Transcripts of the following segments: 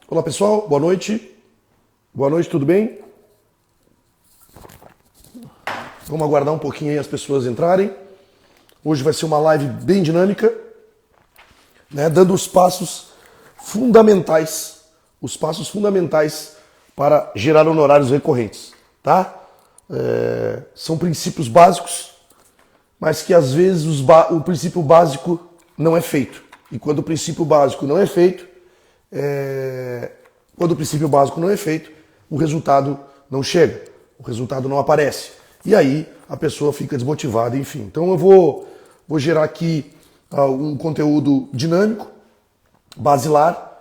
Olá pessoal, boa noite. Boa noite, tudo bem? Vamos aguardar um pouquinho aí as pessoas entrarem. Hoje vai ser uma live bem dinâmica, né, dando os passos fundamentais para gerar honorários recorrentes, tá? São princípios básicos, mas que às vezes o princípio básico não é feito. E quando o princípio básico não é feito, o resultado não chega, o resultado não aparece. E aí a pessoa fica desmotivada, enfim. Então eu vou gerar aqui um conteúdo dinâmico, basilar,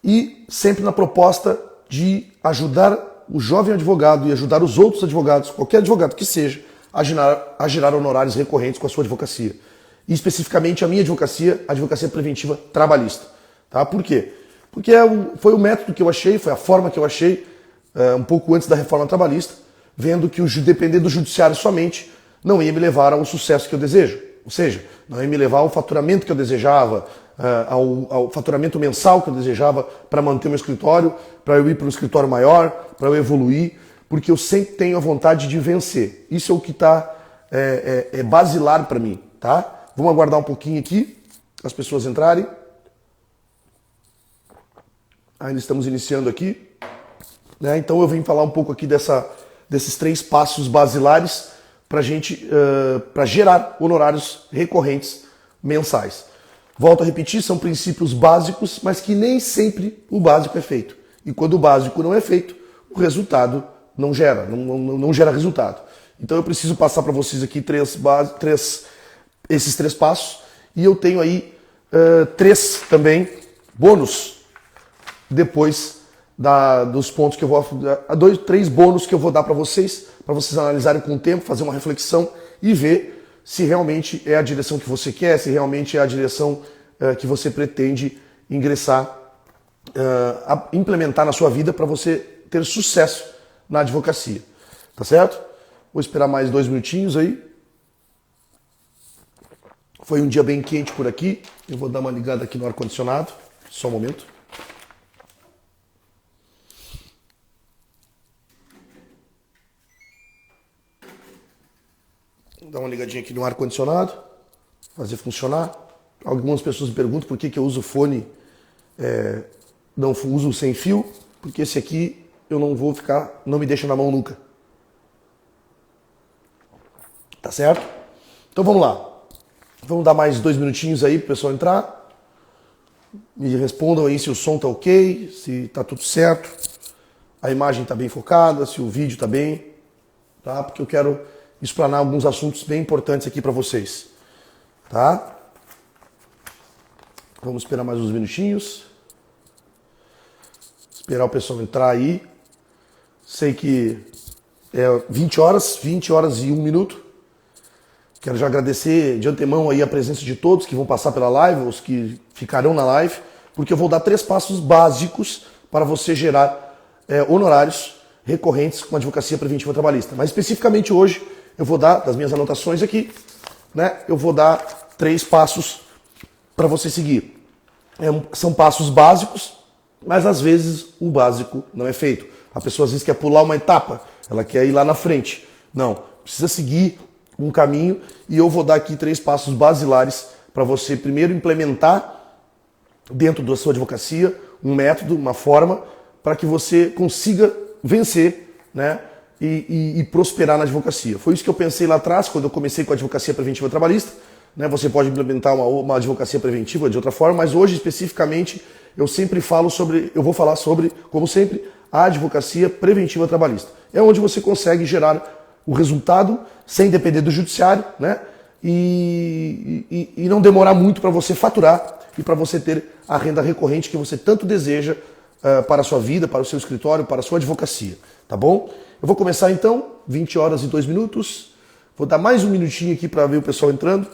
e sempre na proposta de ajudar o jovem advogado e ajudar os outros advogados, qualquer advogado que seja, a gerar honorários recorrentes com a sua advocacia. E especificamente a minha advocacia, a advocacia preventiva trabalhista. Tá? Por quê? Porque foi o método que eu achei, foi a forma que eu achei, um pouco antes da reforma trabalhista, vendo que depender do judiciário somente não ia me levar ao sucesso que eu desejo. Ou seja, não ia me levar ao faturamento que eu desejava, ao faturamento mensal que eu desejava para manter o meu escritório, para eu ir para um escritório maior, para eu evoluir, porque eu sempre tenho a vontade de vencer. Isso é o que está basilar para mim, tá? Vamos aguardar um pouquinho aqui, as pessoas entrarem. Ainda estamos iniciando aqui, né? Então eu vim falar um pouco aqui desses 3 passos basilares para gerar honorários recorrentes mensais. Volto a repetir, são princípios básicos, mas que nem sempre o básico é feito. E quando o básico não é feito, o resultado não gera resultado. Então eu preciso passar para vocês aqui esses 3 passos, e eu tenho aí 3 também bônus depois dos pontos que eu vou... 3 bônus que eu vou dar para vocês analisarem com o tempo, fazer uma reflexão e ver se realmente é a direção que você quer, se realmente é a direção que você pretende ingressar, implementar na sua vida para você ter sucesso na advocacia. Tá certo? Vou esperar mais 2 minutinhos aí. Foi um dia bem quente por aqui. Eu vou dar uma ligada aqui no ar-condicionado. Só um momento. Dar uma ligadinha aqui no ar-condicionado, fazer funcionar. Algumas pessoas me perguntam por que eu uso fone, não uso sem fio, porque esse aqui eu não me deixa na mão nunca. Tá certo? Então vamos lá. Vamos dar mais 2 minutinhos aí para o pessoal entrar. Me respondam aí se o som tá ok, se tá tudo certo, a imagem tá bem focada, se o vídeo tá bem, tá? Porque eu quero explanar alguns assuntos bem importantes aqui para vocês, tá? Vamos esperar mais uns minutinhos. Esperar o pessoal entrar aí. Sei que é 20 horas e 1 minuto. Quero já agradecer de antemão aí a presença de todos que vão passar pela live, os que ficarão na live, porque eu vou dar 3 passos básicos para você gerar honorários recorrentes com a advocacia preventiva trabalhista. Mas especificamente hoje eu vou dar, das minhas anotações aqui, né? Eu vou dar 3 passos para você seguir. São passos básicos, mas às vezes o básico não é feito. A pessoa às vezes quer pular uma etapa, ela quer ir lá na frente. Não, precisa seguir um caminho, e eu vou dar aqui 3 passos basilares para você primeiro implementar dentro da sua advocacia um método, uma forma, para que você consiga vencer, né? E prosperar na advocacia. Foi isso que eu pensei lá atrás, quando eu comecei com a advocacia preventiva trabalhista. Né? Você pode implementar uma advocacia preventiva de outra forma, mas hoje especificamente eu vou falar sobre, como sempre, a advocacia preventiva trabalhista. É onde você consegue gerar o resultado sem depender do judiciário, né? E não demorar muito para você faturar e para você ter a renda recorrente que você tanto deseja para a sua vida, para o seu escritório, para a sua advocacia. Tá bom? Eu vou começar então, 20 horas e 2 minutos. Vou dar mais 1 minutinho aqui para ver o pessoal entrando.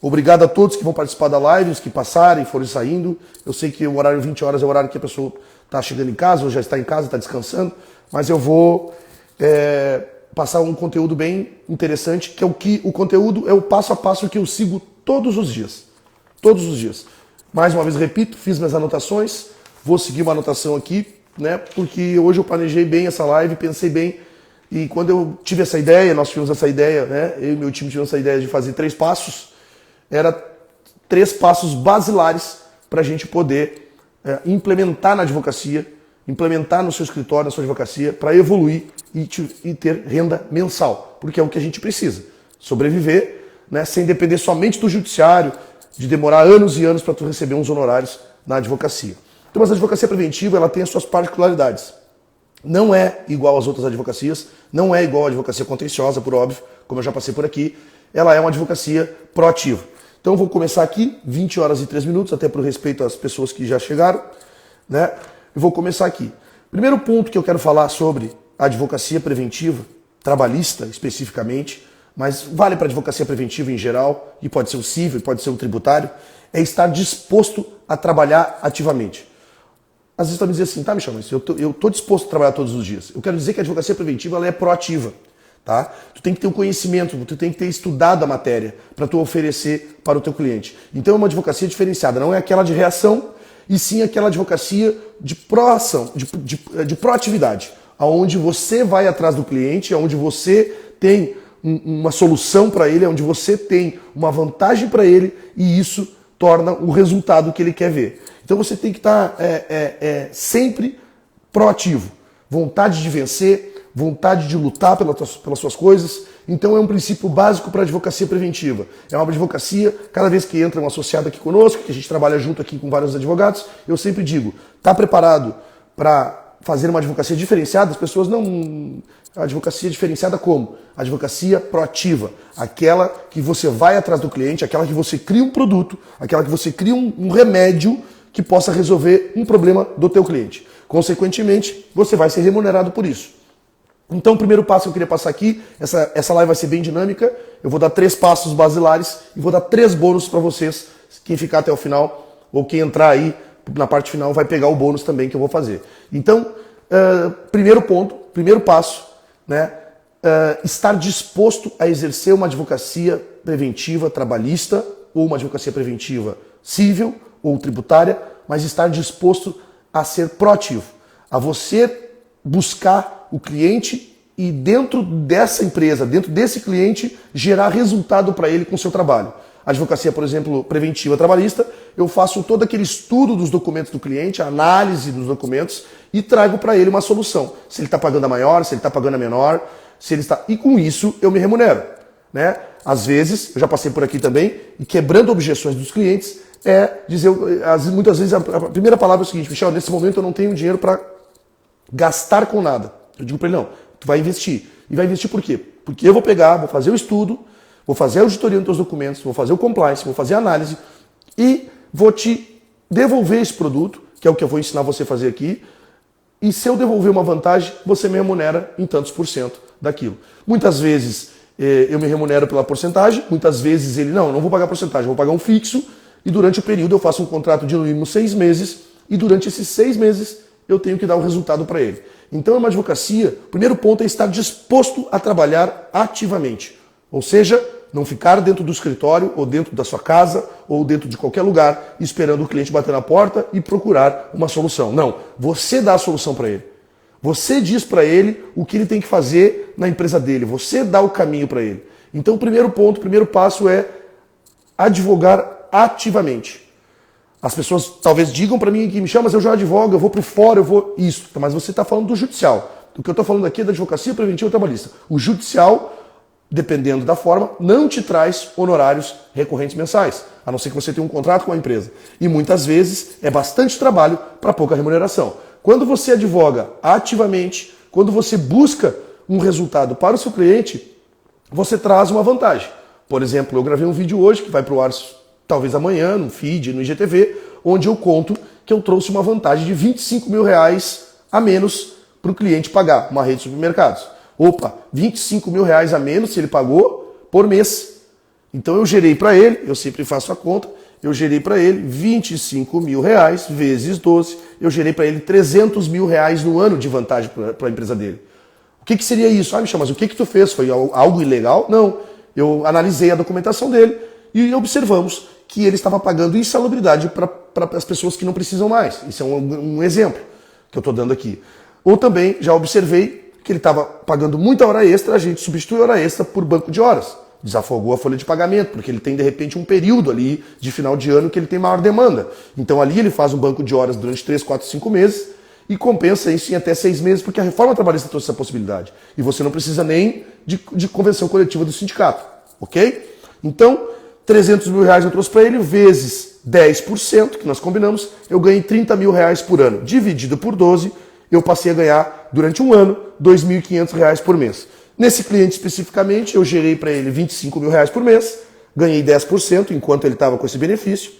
Obrigado a todos que vão participar da live, os que passarem, forem saindo. Eu sei que o horário 20 horas é o horário que a pessoa está chegando em casa, ou já está em casa, está descansando. Mas eu vou passar um conteúdo bem interessante, que é o conteúdo é o passo a passo que eu sigo todos os dias. Todos os dias. Mais uma vez repito, fiz minhas anotações, Vou seguir uma anotação aqui, né? Porque hoje eu planejei bem essa live, pensei bem. E quando eu tive essa ideia, nós tivemos essa ideia, né? Eu e meu time tivemos essa ideia de fazer 3 passos. Era 3 passos basilares para a gente poder implementar na advocacia, implementar no seu escritório, na sua advocacia, para evoluir e ter renda mensal. Porque é o que a gente precisa. Sobreviver, né? Sem depender somente do judiciário, de demorar anos e anos para tu receber uns honorários na advocacia. Então, mas a advocacia preventiva ela tem as suas particularidades. Não é igual às outras advocacias, não é igual à advocacia contenciosa, por óbvio, como eu já passei por aqui. Ela é uma advocacia proativa. Então eu vou começar aqui, 20 horas e 3 minutos, até por respeito às pessoas que já chegaram, né? Eu vou começar aqui. Primeiro ponto que eu quero falar sobre a advocacia preventiva, trabalhista especificamente, mas vale para a advocacia preventiva em geral, e pode ser o civil, pode ser o tributário, é estar disposto a trabalhar ativamente. Às vezes você vai me dizer assim, tá, Michel, mas eu estou disposto a trabalhar todos os dias. Eu quero dizer que a advocacia preventiva ela é proativa. Tá? Tu tem que ter um conhecimento, tu tem que ter estudado a matéria para tu oferecer para o teu cliente. Então é uma advocacia diferenciada, não é aquela de reação, e sim aquela advocacia de proação, de proatividade, onde você vai atrás do cliente, onde você tem uma solução para ele, onde você tem uma vantagem para ele e isso torna o resultado que ele quer ver. Então você tem que estar sempre proativo, vontade de vencer, vontade de lutar pelas suas coisas. Então é um princípio básico para a advocacia preventiva. É uma advocacia, cada vez que entra um associado aqui conosco, que a gente trabalha junto aqui com vários advogados, eu sempre digo, está preparado para fazer uma advocacia diferenciada? As pessoas não... A advocacia diferenciada como? A advocacia proativa. Aquela que você vai atrás do cliente, aquela que você cria um produto, aquela que você cria um remédio que possa resolver um problema do teu cliente. Consequentemente, você vai ser remunerado por isso. Então, o primeiro passo que eu queria passar aqui, essa live vai ser bem dinâmica, eu vou dar 3 passos basilares e vou dar 3 bônus para vocês, quem ficar até o final, ou quem entrar aí na parte final vai pegar o bônus também que eu vou fazer. Então, primeiro passo, né, estar disposto a exercer uma advocacia preventiva trabalhista, ou uma advocacia preventiva civil, ou tributária, mas estar disposto a ser proativo, a você buscar o cliente e dentro dessa empresa, dentro desse cliente, gerar resultado para ele com o seu trabalho. A advocacia, por exemplo, preventiva trabalhista, eu faço todo aquele estudo dos documentos do cliente, a análise dos documentos e trago para ele uma solução. Se ele está pagando a maior, se ele está pagando a menor, se ele está... E com isso eu me remunero, né? Às vezes, eu já passei por aqui também, e quebrando objeções dos clientes, dizer, muitas vezes a primeira palavra é o seguinte, Michel, nesse momento eu não tenho dinheiro para gastar com nada. Eu digo para ele, não, tu vai investir. E vai investir por quê? Porque eu vou pegar, vou fazer o estudo, vou fazer a auditoria dos teus documentos, vou fazer o compliance, vou fazer a análise e vou te devolver esse produto, que é o que eu vou ensinar você a fazer aqui, e se eu devolver uma vantagem, você me remunera em tantos % daquilo. Muitas vezes eu me remunero pela porcentagem, muitas vezes ele, não, eu não vou pagar porcentagem, eu vou pagar um fixo, e durante o período eu faço um contrato de no mínimo 6 meses, e durante esses 6 meses eu tenho que dar o resultado para ele. Então é uma advocacia, o primeiro ponto é estar disposto a trabalhar ativamente. Ou seja, não ficar dentro do escritório, ou dentro da sua casa, ou dentro de qualquer lugar, esperando o cliente bater na porta e procurar uma solução. Não, você dá a solução para ele. Você diz para ele o que ele tem que fazer na empresa dele. Você dá o caminho para ele. Então o primeiro ponto, o primeiro passo é advogar ativamente. As pessoas talvez digam para mim que me chamam, mas eu já advogo, eu vou para o fora, eu vou... Isso, mas você está falando do judicial. O que eu estou falando aqui é da advocacia preventiva trabalhista. O judicial, dependendo da forma, não te traz honorários recorrentes mensais, a não ser que você tenha um contrato com a empresa. E muitas vezes é bastante trabalho para pouca remuneração. Quando você advoga ativamente, quando você busca um resultado para o seu cliente, você traz uma vantagem. Por exemplo, eu gravei um vídeo hoje que vai para o ar talvez amanhã, no feed, no IGTV, onde eu conto que eu trouxe uma vantagem de R$25 mil a menos para o cliente pagar uma rede de supermercados. Opa, R$25 mil a menos se ele pagou por mês. Então eu gerei para ele, eu sempre faço a conta, eu gerei para ele R$25 mil vezes 12, eu gerei para ele R$300 mil no ano de vantagem para a empresa dele. O que seria isso? Ah, Michel, mas o que tu fez? Foi algo ilegal? Não. Eu analisei a documentação dele e observamos que ele estava pagando insalubridade para as pessoas que não precisam mais. Isso é um exemplo que eu estou dando aqui. Ou também já observei que ele estava pagando muita hora extra, a gente substitui a hora extra por banco de horas. Desafogou a folha de pagamento, porque ele tem de repente um período ali de final de ano que ele tem maior demanda. Então ali ele faz um banco de horas durante 3, 4, 5 meses e compensa isso em até 6 meses, porque a reforma trabalhista trouxe essa possibilidade. E você não precisa nem de convenção coletiva do sindicato, ok? Então, 300 mil reais eu trouxe para ele, vezes 10%, que nós combinamos, eu ganhei 30 mil reais por ano. Dividido por 12, eu passei a ganhar, durante um ano, 2.500 reais por mês. Nesse cliente especificamente, eu gerei para ele 25 mil reais por mês, ganhei 10% enquanto ele estava com esse benefício,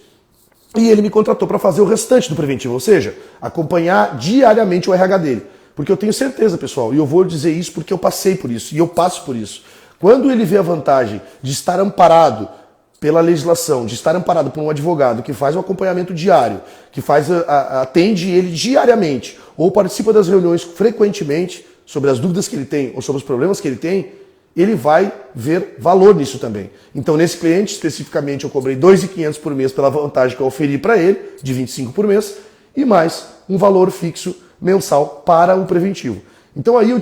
e ele me contratou para fazer o restante do preventivo, ou seja, acompanhar diariamente o RH dele. Porque eu tenho certeza, pessoal, e eu vou dizer isso porque eu passei por isso, e eu passo por isso. Quando ele vê a vantagem de estar amparado pela legislação, de estar amparado por um advogado que faz o acompanhamento diário, que atende ele diariamente, ou participa das reuniões frequentemente sobre as dúvidas que ele tem ou sobre os problemas que ele tem, ele vai ver valor nisso também. Então, nesse cliente, especificamente, eu cobrei R$ 2.500 por mês pela vantagem que eu oferi para ele, de 25 por mês, e mais um valor fixo mensal para o preventivo. Então, aí eu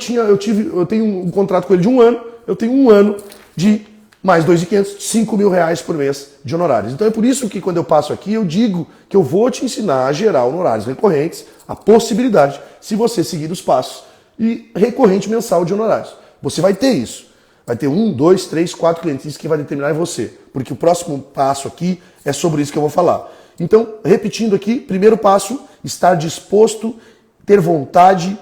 tenho um contrato com ele de um ano, eu tenho um ano de mais 2.500, 5 mil reais por mês de honorários. Então é por isso que quando eu passo aqui, eu digo que eu vou te ensinar a gerar honorários recorrentes, a possibilidade, se você seguir os passos, e recorrente mensal de honorários. Você vai ter isso. Vai ter 1, 2, 3, 4 clientes. Isso que vai determinar é você. Porque o próximo passo aqui é sobre isso que eu vou falar. Então, repetindo aqui, primeiro passo, estar disposto, ter vontade,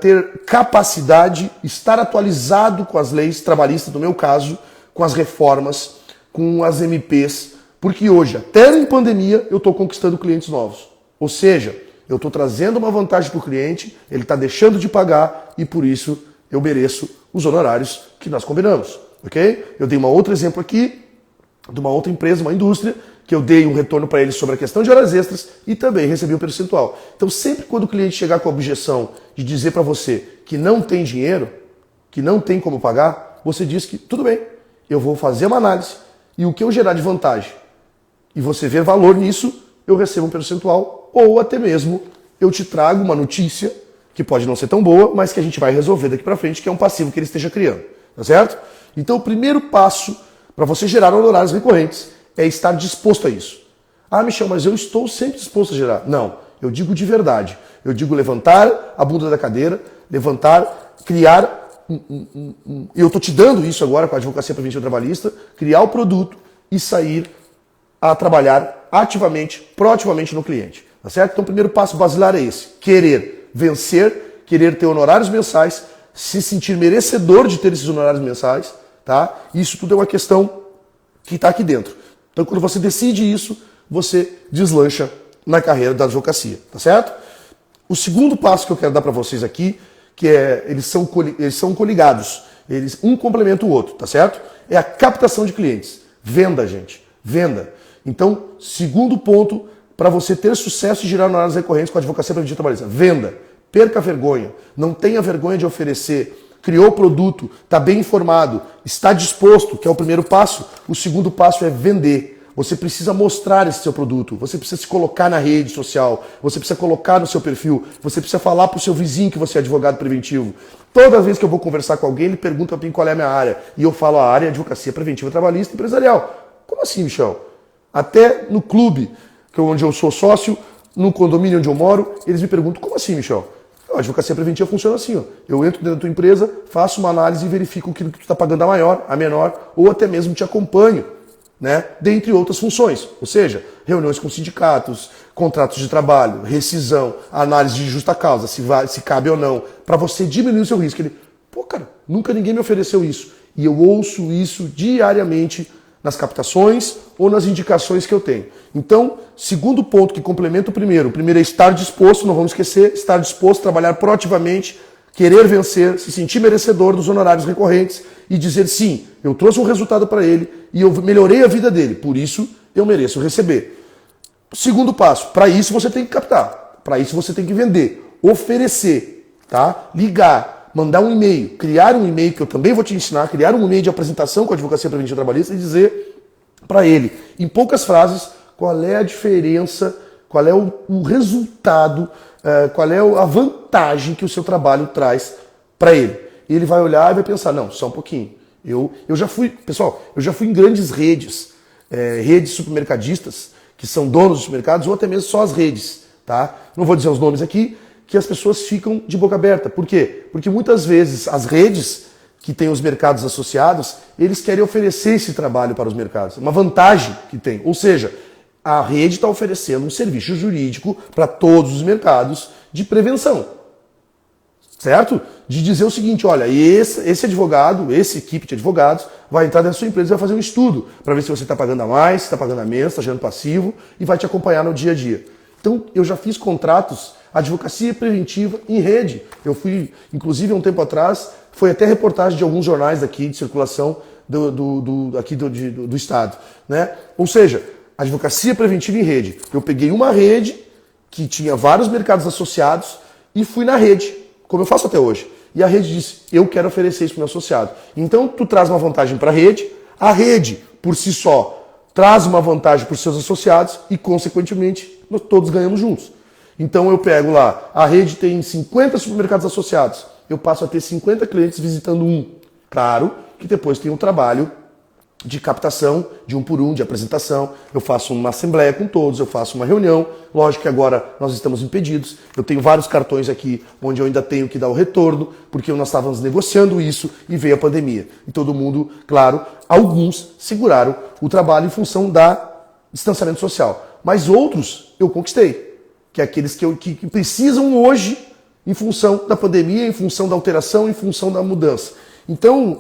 ter capacidade, estar atualizado com as leis trabalhistas, no meu caso, com as reformas, com as MPs, porque hoje, até em pandemia, eu estou conquistando clientes novos. Ou seja, eu estou trazendo uma vantagem para o cliente, ele está deixando de pagar e por isso eu mereço os honorários que nós combinamos, ok? Eu dei um outro exemplo aqui de uma outra empresa, uma indústria, que eu dei um retorno para ele sobre a questão de horas extras e também recebi um percentual. Então sempre quando o cliente chegar com a objeção de dizer para você que não tem dinheiro, que não tem como pagar, você diz que tudo bem, eu vou fazer uma análise e o que eu gerar de vantagem e você ver valor nisso, eu recebo um percentual ou até mesmo eu te trago uma notícia que pode não ser tão boa, mas que a gente vai resolver daqui para frente, que é um passivo que ele esteja criando, tá certo? Então o primeiro passo para você gerar honorários recorrentes é estar disposto a isso. Ah, Michel, mas eu estou sempre disposto a gerar. Não, eu digo de verdade. Eu digo levantar a bunda da cadeira, levantar, criar eu estou te dando isso agora com a Advocacia Preventiva Trabalhista, criar o produto e sair a trabalhar ativamente, proativamente no cliente. Tá certo? Então o primeiro passo basilar é esse. Querer vencer, querer ter honorários mensais, se sentir merecedor de ter esses honorários mensais. Tá? Isso tudo é uma questão que está aqui dentro. Então quando você decide isso, você deslancha na carreira da advocacia. Tá certo? O segundo passo que eu quero dar para vocês aqui, que eles são coligados, um complementa o outro, tá certo? É a captação de clientes. Venda, gente. Venda. Então, segundo ponto, para você ter sucesso e gerar honorários recorrentes com a Advocacia Preventiva Trabalhista. Venda. Perca a vergonha. Não tenha vergonha de oferecer. Criou o produto, está bem informado, está disposto, que é o primeiro passo. O segundo passo é vender. Você precisa mostrar esse seu produto, você precisa se colocar na rede social, você precisa colocar no seu perfil, você precisa falar para o seu vizinho que você é advogado preventivo. Toda vez que eu vou conversar com alguém, ele pergunta para mim qual é a minha área. E eu falo a área é Advocacia Preventiva Trabalhista e Empresarial. Como assim, Michel? Até no clube, onde eu sou sócio, no condomínio onde eu moro, eles me perguntam, como assim, Michel? A advocacia preventiva funciona assim, ó. Eu entro dentro da tua empresa, faço uma análise e verifico que tu está pagando a maior, a menor, ou até mesmo te acompanho, né? Dentre outras funções. Ou seja, reuniões com sindicatos, contratos de trabalho, rescisão, análise de justa causa, se cabe ou não, para você diminuir o seu risco. Ele, pô, cara, nunca ninguém me ofereceu isso. E eu ouço isso diariamente nas captações ou nas indicações que eu tenho. Então, segundo ponto que complementa o primeiro é estar disposto, não vamos esquecer, estar disposto a trabalhar proativamente, querer vencer, se sentir merecedor dos honorários recorrentes e dizer sim, eu trouxe um resultado para ele e eu melhorei a vida dele, por isso eu mereço receber. Segundo passo, para isso você tem que captar, para isso você tem que vender, oferecer, tá? Ligar, mandar um e-mail, criar um e-mail que eu também vou te ensinar, criar um e-mail de apresentação com a Advocacia Preventiva Trabalhista e dizer para ele. Em poucas frases, qual é a diferença, qual é o resultado, qual é a vantagem que o seu trabalho traz para ele. E ele vai olhar e vai pensar, não, só um pouquinho. Eu já fui, pessoal, eu já fui em grandes redes, redes supermercadistas, que são donos dos mercados, ou até mesmo só as redes, tá? Não vou dizer os nomes aqui, que as pessoas ficam de boca aberta. Por quê? Porque muitas vezes as redes que têm os mercados associados, eles querem oferecer esse trabalho para os mercados. Uma vantagem que tem. Ou seja, a rede está oferecendo um serviço jurídico para todos os mercados de prevenção. Certo? De dizer o seguinte, olha, esse advogado, essa equipe de advogados vai entrar dentro da sua empresa e vai fazer um estudo para ver se você está pagando a mais, se está pagando a menos, está gerando passivo e vai te acompanhar no dia a dia. Então, eu já fiz contratos, advocacia preventiva em rede. Eu fui, inclusive, há um tempo atrás, foi até reportagem de alguns jornais aqui de circulação do estado. Né? Ou seja, advocacia preventiva em rede. Eu peguei uma rede que tinha vários mercados associados e fui na rede, como eu faço até hoje. E a rede disse, eu quero oferecer isso para o meu associado. Então, tu traz uma vantagem para a rede, por si só, traz uma vantagem para os seus associados e, consequentemente, nós todos ganhamos juntos. Então eu pego lá, a rede tem 50 supermercados associados, eu passo a ter 50 clientes visitando um. Claro que depois tem um trabalho de captação, de um por um, de apresentação, eu faço uma assembleia com todos, eu faço uma reunião, lógico que agora nós estamos impedidos, eu tenho vários cartões aqui onde eu ainda tenho que dar o retorno, porque nós estávamos negociando isso e veio a pandemia. E todo mundo, claro, alguns seguraram o trabalho em função da distanciamento social, mas outros eu conquistei, que é aqueles que precisam hoje em função da pandemia, em função da alteração, em função da mudança. Então,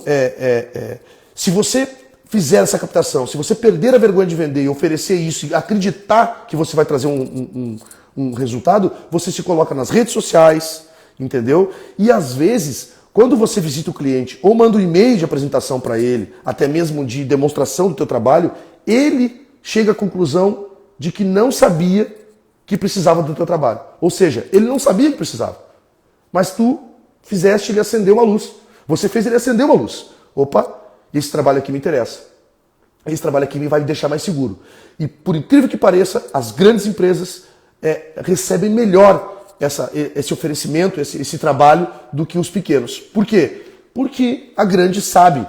se você fizer essa captação, se você perder a vergonha de vender e oferecer isso e acreditar que você vai trazer um resultado, você se coloca nas redes sociais, entendeu? E às vezes, quando você visita o cliente ou manda um e-mail de apresentação para ele, até mesmo de demonstração do teu trabalho, ele chega à conclusão de que não sabia que precisava do teu trabalho. Ou seja, ele não sabia que precisava. Mas tu fizeste ele acender uma luz. Você fez ele acender uma luz. Opa, esse trabalho aqui me interessa. Esse trabalho aqui me vai me deixar mais seguro. E por incrível que pareça, as grandes empresas recebem melhor esse oferecimento, esse trabalho, do que os pequenos. Por quê? Porque a grande sabe,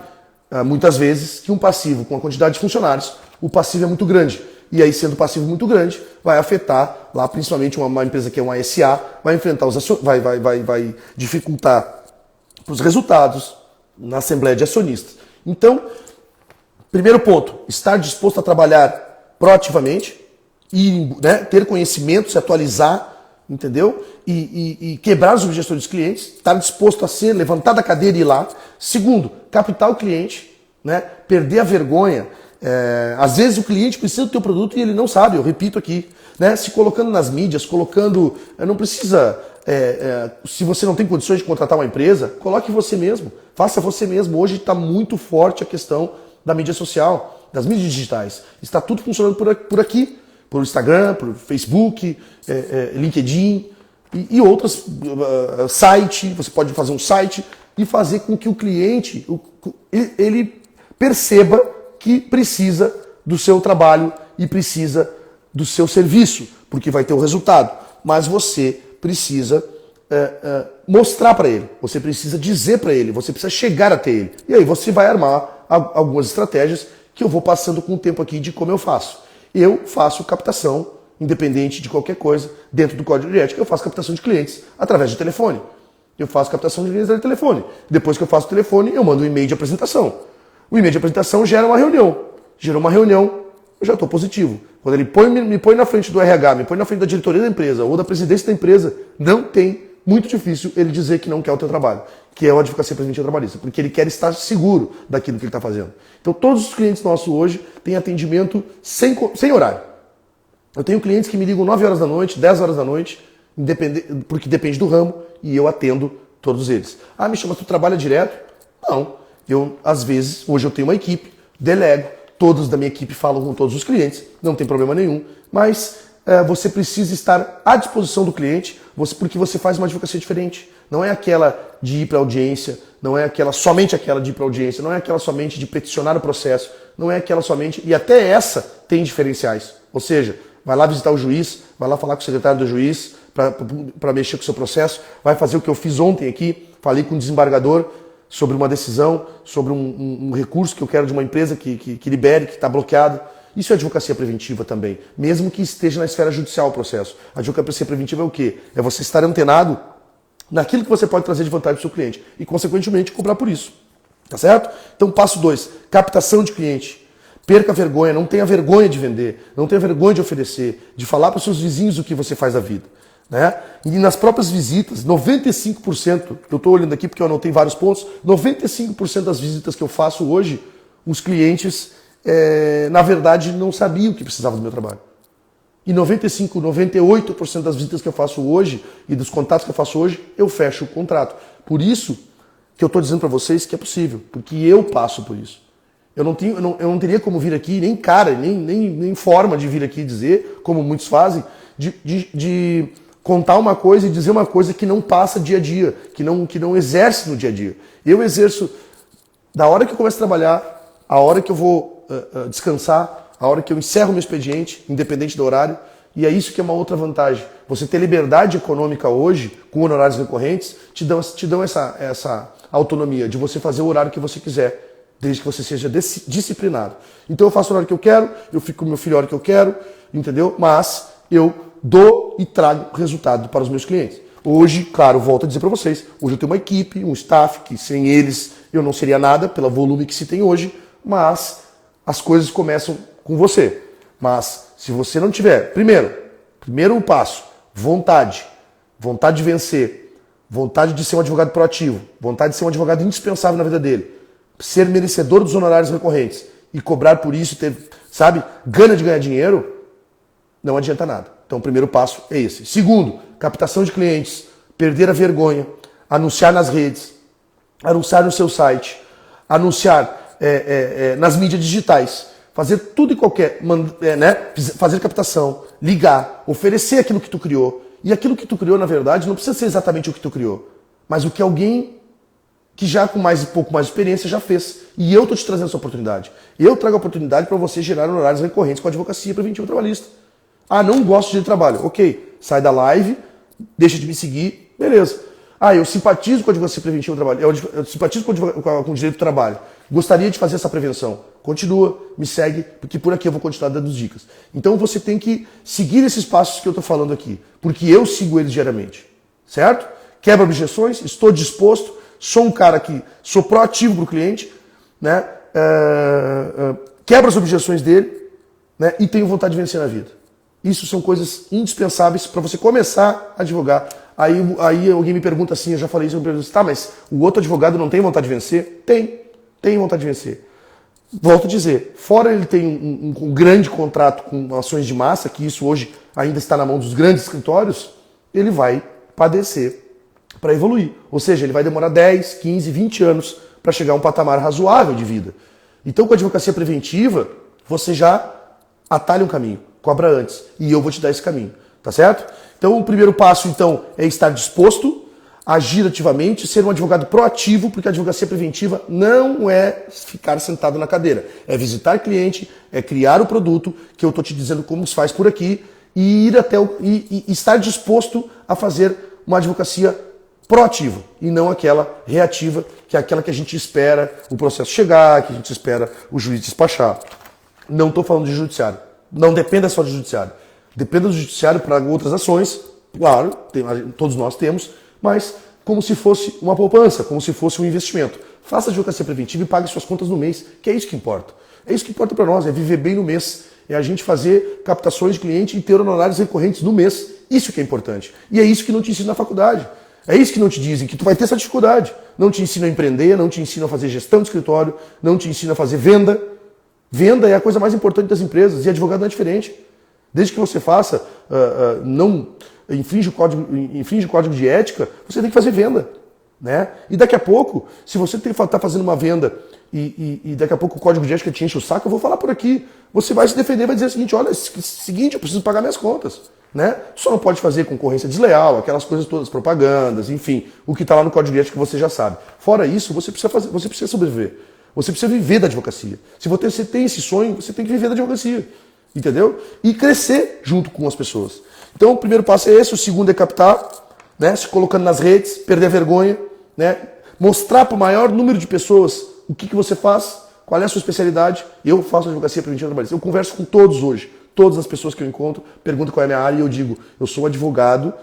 muitas vezes, que um passivo com a quantidade de funcionários, o passivo é muito grande. E aí, sendo passivo muito grande, vai afetar lá, principalmente uma empresa que é uma SA, vai enfrentar vai dificultar os resultados na Assembleia de Acionistas. Então, primeiro ponto, estar disposto a trabalhar proativamente e ter conhecimento, se atualizar, entendeu? E quebrar os objeções dos clientes, estar disposto a levantar da cadeira e ir lá. Segundo, captar o cliente, perder a vergonha. Às vezes o cliente precisa do teu produto e ele não sabe, eu repito aqui, se colocando nas mídias, não precisa, se você não tem condições de contratar uma empresa, coloque você mesmo, faça você mesmo. Hoje está muito forte a questão da mídia social, das mídias digitais, está tudo funcionando por aqui, por Instagram, por Facebook, LinkedIn e outros, site, você pode fazer um site e fazer com que o cliente, ele perceba que precisa do seu trabalho e precisa do seu serviço, porque vai ter o resultado. Mas você precisa mostrar para ele, você precisa dizer para ele, você precisa chegar até ele. E aí você vai armar algumas estratégias que eu vou passando com o tempo aqui de como eu faço. Eu faço captação, independente de qualquer coisa, dentro do código de ética, eu faço captação de clientes através de telefone. Eu faço captação de clientes através de telefone. Depois que eu faço o telefone, eu mando um e-mail de apresentação. O e-mail de apresentação gera uma reunião. Gerou uma reunião, eu já estou positivo. Quando ele me põe na frente do RH, me põe na frente da diretoria da empresa ou da presidência da empresa, não tem, muito difícil, ele dizer que não quer o teu trabalho, que é o advocacia preventiva trabalhista, porque ele quer estar seguro daquilo que ele está fazendo. Então todos os clientes nossos hoje têm atendimento sem horário. Eu tenho clientes que me ligam 9 horas da noite, 10 horas da noite, porque depende do ramo, e eu atendo todos eles. Ah, Michel, mas tu trabalha direto? Não. Às vezes, hoje eu tenho uma equipe, delego, todos da minha equipe falam com todos os clientes, não tem problema nenhum, mas você precisa estar à disposição do cliente, porque você faz uma advocacia diferente. Não é aquela de ir para audiência, não é aquela somente aquela de ir para audiência, não é aquela somente de peticionar o processo, não é aquela somente, e até essa tem diferenciais. Ou seja, vai lá visitar o juiz, vai lá falar com o secretário do juiz para mexer com o seu processo, vai fazer o que eu fiz ontem aqui, falei com o desembargador sobre uma decisão, sobre um recurso que eu quero de uma empresa que libere, que está bloqueado. Isso é advocacia preventiva também, mesmo que esteja na esfera judicial o processo. A advocacia preventiva é o quê? É você estar antenado naquilo que você pode trazer de vantagem para o seu cliente e, consequentemente, cobrar por isso. Tá certo? Então, passo 2, captação de cliente. Perca a vergonha, não tenha vergonha de vender, não tenha vergonha de oferecer, de falar para os seus vizinhos o que você faz da vida. Né? E nas próprias visitas, 95%, eu estou olhando aqui porque eu anotei vários pontos, 95% das visitas que eu faço hoje, os clientes, na verdade, não sabiam que precisavam do meu trabalho. E 95%, 98% das visitas que eu faço hoje e dos contatos que eu faço hoje, eu fecho o contrato. Por isso que eu estou dizendo para vocês que é possível, porque eu passo por isso. Eu não teria como vir aqui, nem cara, nem forma de vir aqui dizer, como muitos fazem, de contar uma coisa e dizer uma coisa que não passa dia a dia, que não exerce no dia a dia. Eu exerço da hora que eu começo a trabalhar, a hora que eu vou descansar, a hora que eu encerro meu expediente, independente do horário, e é isso que é uma outra vantagem. Você ter liberdade econômica hoje, com honorários recorrentes, te dão essa autonomia de você fazer o horário que você quiser, desde que você seja disciplinado. Então eu faço o horário que eu quero, eu fico com o meu filho a hora que eu quero, entendeu? Mas eu dou e trago resultado para os meus clientes. Hoje, claro, volto a dizer para vocês, hoje eu tenho uma equipe, um staff, que sem eles eu não seria nada, pelo volume que se tem hoje, mas as coisas começam com você. Mas se você não tiver, primeiro passo, vontade de vencer, vontade de ser um advogado proativo, vontade de ser um advogado indispensável na vida dele, ser merecedor dos honorários recorrentes e cobrar por isso, ter, gana de ganhar dinheiro, não adianta nada. Então o primeiro passo é esse. Segundo, captação de clientes, perder a vergonha, anunciar nas redes, anunciar no seu site, anunciar nas mídias digitais, fazer tudo e qualquer, fazer captação, ligar, oferecer aquilo que tu criou. E aquilo que tu criou, na verdade, não precisa ser exatamente o que tu criou, mas o que alguém que já com um pouco mais de experiência já fez. E eu estou te trazendo essa oportunidade. Eu trago a oportunidade para você gerar honorários recorrentes com a advocacia preventiva trabalhista. Ah, não gosto de trabalho. Ok, sai da live, deixa de me seguir, beleza. Ah, eu simpatizo com a advocacia preventiva trabalho, eu simpatizo com o direito do trabalho. Gostaria de fazer essa prevenção. Continua, me segue, porque por aqui eu vou continuar dando dicas. Então você tem que seguir esses passos que eu estou falando aqui, porque eu sigo eles diariamente. Certo? Quebra objeções, estou disposto, sou um cara que sou proativo para o cliente, né? Quebra as objeções dele, né? E tenho vontade de vencer na vida. Isso são coisas indispensáveis para você começar a advogar. Aí alguém me pergunta assim, eu já falei isso, eu me pergunto, tá, mas o outro advogado não tem vontade de vencer? Tem vontade de vencer. Volto a dizer, fora ele tem um grande contrato com ações de massa, que isso hoje ainda está na mão dos grandes escritórios, ele vai padecer para evoluir. Ou seja, ele vai demorar 10, 15, 20 anos para chegar a um patamar razoável de vida. Então, com a advocacia preventiva, você já atalha um caminho, cobra antes. E eu vou te dar esse caminho, tá certo? Então, o primeiro passo, então, é estar disposto, agir ativamente, ser um advogado proativo, porque a advocacia preventiva não é ficar sentado na cadeira. É visitar cliente, é criar o produto, que eu estou te dizendo como se faz por aqui, e ir até e estar disposto a fazer uma advocacia proativa e não aquela reativa, que é aquela que a gente espera o processo chegar, que a gente espera o juiz despachar. Não estou falando de judiciário. Não dependa só de judiciário. Dependa do judiciário para outras ações, claro, todos nós temos, mas como se fosse uma poupança, como se fosse um investimento. Faça a advocacia preventiva e pague suas contas no mês, que é isso que importa. É isso que importa para nós, é viver bem no mês. É a gente fazer captações de cliente e ter honorários recorrentes no mês. Isso que é importante. E é isso que não te ensina na faculdade. É isso que não te dizem, que tu vai ter essa dificuldade. Não te ensina a empreender, não te ensina a fazer gestão de escritório, não te ensina a fazer venda. Venda é a coisa mais importante das empresas e advogado não é diferente. Desde que você faça, não infringe o código de ética, você tem que fazer venda. né? E daqui a pouco, se você está fazendo uma venda e daqui a pouco o código de ética te enche o saco, eu vou falar por aqui. Você vai se defender, vai dizer o seguinte, olha, seguinte, eu preciso pagar minhas contas, né? Só não pode fazer concorrência desleal, aquelas coisas todas, propagandas, enfim, o que está lá no código de ética que você já sabe. Fora isso, você precisa sobreviver. Você precisa viver da advocacia. Se você tem esse sonho, você tem que viver da advocacia, entendeu? E crescer junto com as pessoas. Então, o primeiro passo é esse, o segundo é captar, né, se colocando nas redes, perder a vergonha, né, mostrar para o maior número de pessoas o que você faz, qual é a sua especialidade. Eu faço advocacia preventiva trabalhista. Eu converso com todos hoje, todas as pessoas que eu encontro, perguntam qual é a minha área e eu digo, eu sou advogado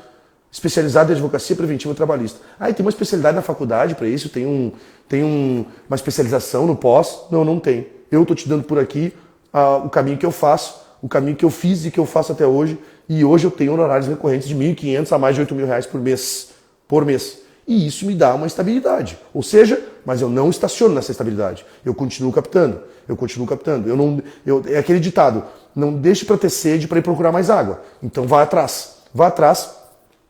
especializado em advocacia preventiva trabalhista. Ah, e tem uma especialidade na faculdade para isso? Tem uma especialização no pós? Não, não tem. Eu estou te dando por aqui o caminho que eu faço, o caminho que eu fiz e que eu faço até hoje. E hoje eu tenho honorários recorrentes de R$ 1.500 a mais de R$ 8.000 por mês. E isso me dá uma estabilidade. Ou seja, mas eu não estaciono nessa estabilidade. Eu continuo captando. É aquele ditado, não deixe para ter sede para ir procurar mais água. Então vá atrás.